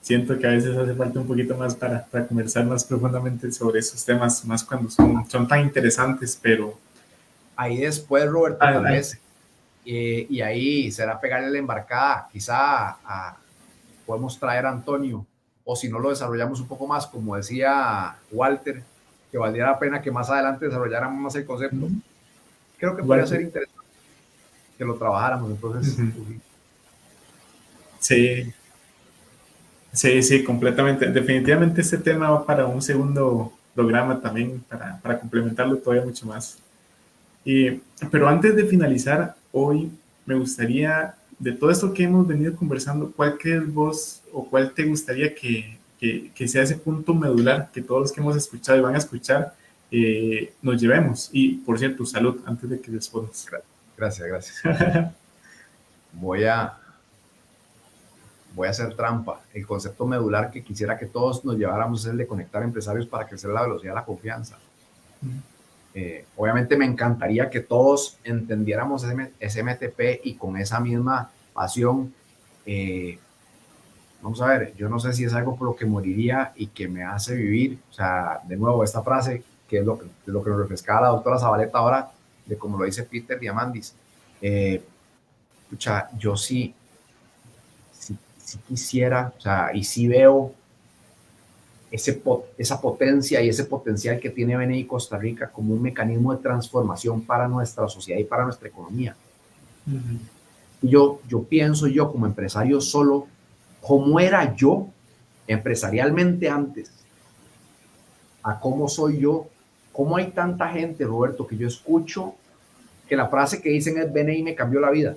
Siento que a veces hace falta un poquito más para conversar más profundamente sobre esos temas, más cuando son tan interesantes, pero... Ahí después, Roberto, tal Ay, vez, y ahí será pegarle la embarcada, quizá podemos traer a Antonio, o si no lo desarrollamos un poco más, como decía Walter, que valdría la pena que más adelante desarrolláramos más el concepto. Creo que podría ser Walter. interesante que lo trabajáramos, entonces, Ujú. Sí, sí, sí, completamente. Definitivamente este tema va para un segundo programa también, para complementarlo todavía mucho más. Y, pero antes de finalizar, hoy me gustaría, de todo esto que hemos venido conversando, ¿cuál crees vos o cuál te gustaría que sea ese punto medular que todos los que hemos escuchado y van a escuchar nos llevemos? Y, por cierto, salud, antes de que respondas. gracias, gracias. Voy a, voy a hacer trampa. El concepto medular que quisiera que todos nos lleváramos es el de conectar empresarios para crecer la velocidad de la confianza. Obviamente me encantaría que todos entendiéramos ese MTP y con esa misma pasión. Vamos a ver, yo no sé si es algo por lo que moriría y que me hace vivir. O sea, de nuevo, esta frase, que es lo que nos refrescaba la doctora Zabaleta ahora, de como lo dice Peter Diamandis. Escucha, yo sí quisiera, o sea, y sí veo esa potencia y ese potencial que tiene BNI Costa Rica como un mecanismo de transformación para nuestra sociedad y para nuestra economía. Y yo pienso yo como empresario solo, cómo era yo empresarialmente antes, a cómo soy yo, cómo hay tanta gente, Roberto, que yo escucho que la frase que dicen es BNI me cambió la vida.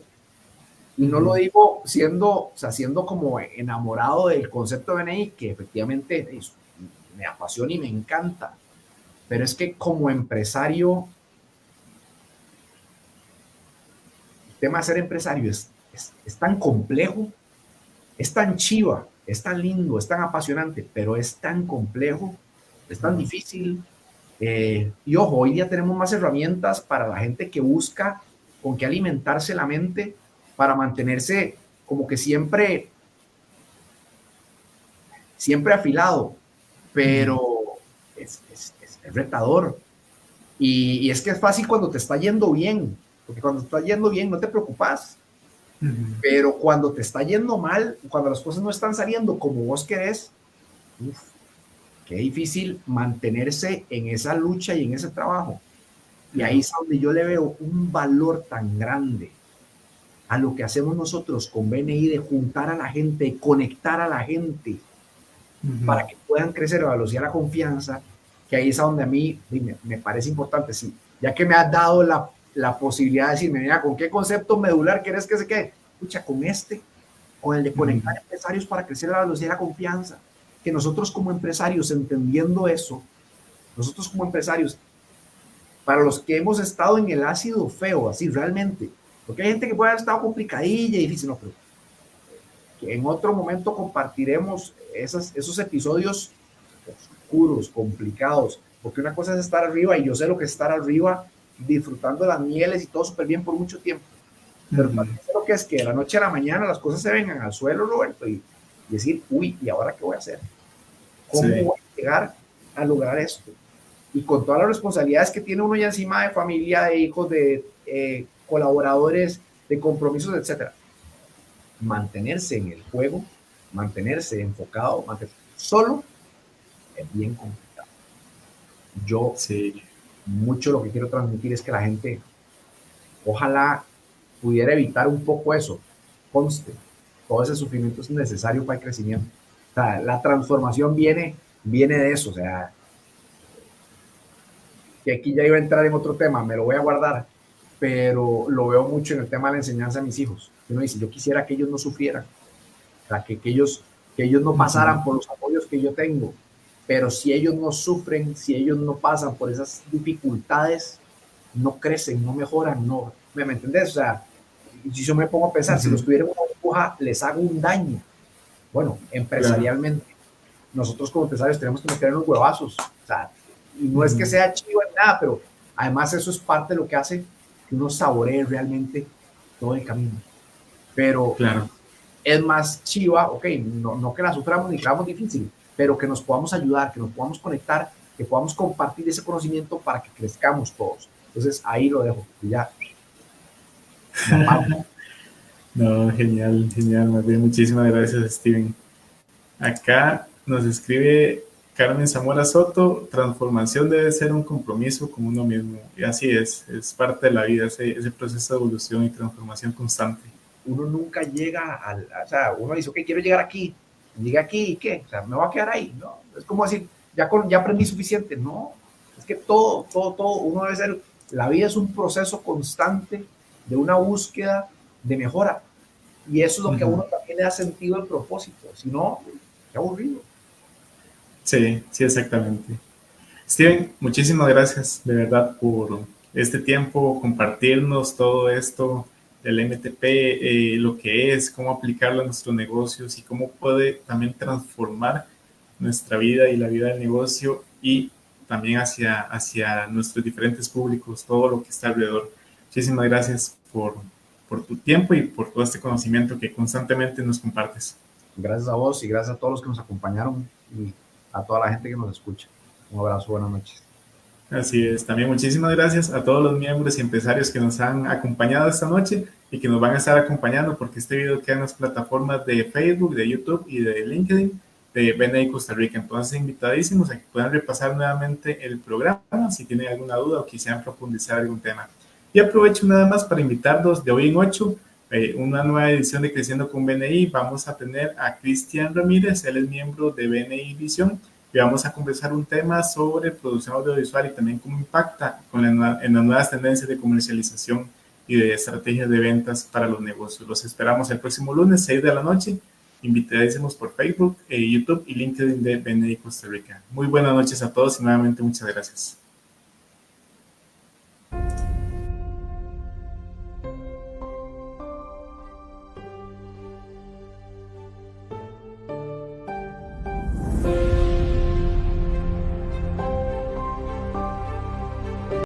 Y no lo digo siendo, o sea, siendo como enamorado del concepto de BNI, que efectivamente me apasiona y me encanta. Pero es que como empresario, el tema de ser empresario es tan complejo, es tan chiva, es tan lindo, es tan apasionante, pero es tan complejo, es tan difícil. Y ojo, hoy día tenemos más herramientas para la gente que busca con qué alimentarse la mente para mantenerse como que siempre afilado, pero es retador. Y es que es fácil cuando te está yendo bien, porque cuando te está yendo bien no te preocupas, pero cuando te está yendo mal, cuando las cosas no están saliendo como vos querés, uf, qué difícil mantenerse en esa lucha y en ese trabajo. Y ahí es donde yo le veo un valor tan grande a lo que hacemos nosotros con BNI de juntar a la gente, de conectar a la gente para que puedan crecer a la velocidad de la confianza, que ahí es a donde a mí me parece importante. Sí, ya que me has dado la posibilidad de decirme, mira, ¿con qué concepto medular quieres que se quede? Escucha, con el de conectar empresarios para crecer a la velocidad de la confianza. Que nosotros como empresarios, entendiendo eso, nosotros como empresarios, para los que hemos estado en el ácido feo, así realmente, porque hay gente que puede haber estado complicadilla y difícil, no, pero que en otro momento compartiremos esos episodios oscuros, complicados, porque una cosa es estar arriba y yo sé lo que es estar arriba disfrutando las mieles y todo súper bien por mucho tiempo, pero también sé lo que es que de la noche a la mañana las cosas se vengan al suelo, Roberto, y decir, uy, ¿y ahora qué voy a hacer? ¿Cómo voy a llegar a lograr esto? Y con todas las responsabilidades que tiene uno ya encima de familia, de hijos, de colaboradores, de compromisos, etcétera. Mantenerse en el juego, mantenerse enfocado, solo es bien complicado. Yo mucho lo que quiero transmitir es que la gente ojalá pudiera evitar un poco eso. Conste, todo ese sufrimiento es necesario para el crecimiento. O sea, la transformación viene viene de eso, o sea, que aquí ya iba a entrar en otro tema, me lo voy a guardar, pero lo veo mucho en el tema de la enseñanza a mis hijos. Uno dice, yo quisiera que ellos no sufrieran, o sea, que ellos no Ujú. pasaran por los apoyos que yo tengo, pero si ellos no sufren, si ellos no pasan por esas dificultades, no crecen, no mejoran, no, ¿me entendés? O sea, si yo me pongo a pensar, si los Ujú. tuviera en una burbuja, les hago un daño. Bueno, Claro. empresarialmente, nosotros como empresarios tenemos que meter en los huevazos, o sea, y no es que Ujú. sea chivo en nada, pero además eso es parte de lo que hace que uno saboree realmente todo el camino. Pero Claro. es más chiva, ok, no que la suframos ni que la hagamos difícil, pero que nos podamos ayudar, que nos podamos conectar, que podamos compartir ese conocimiento para que crezcamos todos. Entonces ahí lo dejo, y ya me apago. No, genial, genial. Más bien, muchísimas gracias, Steven. Acá nos escribe Carmen Zamora Soto, transformación debe ser un compromiso con uno mismo. Y así es parte de la vida, ese proceso de evolución y transformación constante. Uno nunca llega o sea, uno dice, ok, quiero llegar aquí, llegué aquí y qué, o sea, me voy a quedar ahí, ¿no? Es como decir, ya aprendí suficiente, no, es que todo, uno debe ser, la vida es un proceso constante de una búsqueda de mejora, y eso es lo que a Ujú. uno también le da sentido al propósito, si no, qué aburrido. Sí, sí, exactamente. Steven, muchísimas gracias de verdad por este tiempo, compartirnos todo esto del MTP, lo que es, cómo aplicarlo a nuestros negocios y cómo puede también transformar nuestra vida y la vida del negocio y también hacia nuestros diferentes públicos, todo lo que está alrededor. Muchísimas gracias por tu tiempo y por todo este conocimiento que constantemente nos compartes. Gracias a vos y gracias a todos los que nos acompañaron y a toda la gente que nos escucha. Un abrazo, buenas noches. Así es, también muchísimas gracias a todos los miembros y empresarios que nos han acompañado esta noche y que nos van a estar acompañando porque este video queda en las plataformas de Facebook, de YouTube y de LinkedIn de BNI Costa Rica. Entonces, invitadísimos a que puedan repasar nuevamente el programa si tienen alguna duda o quisieran profundizar algún tema. Y aprovecho nada más para invitarlos de hoy en 8, una nueva edición de Creciendo con BNI. Vamos a tener a Cristian Ramírez, él es miembro de BNI Visión y vamos a conversar un tema sobre producción audiovisual y también cómo impacta en las nuevas tendencias de comercialización y de estrategias de ventas para los negocios. Los esperamos el próximo lunes, 6 de la noche. Invitadísimos por Facebook, YouTube y LinkedIn de BNI Costa Rica. Muy buenas noches a todos y nuevamente muchas gracias.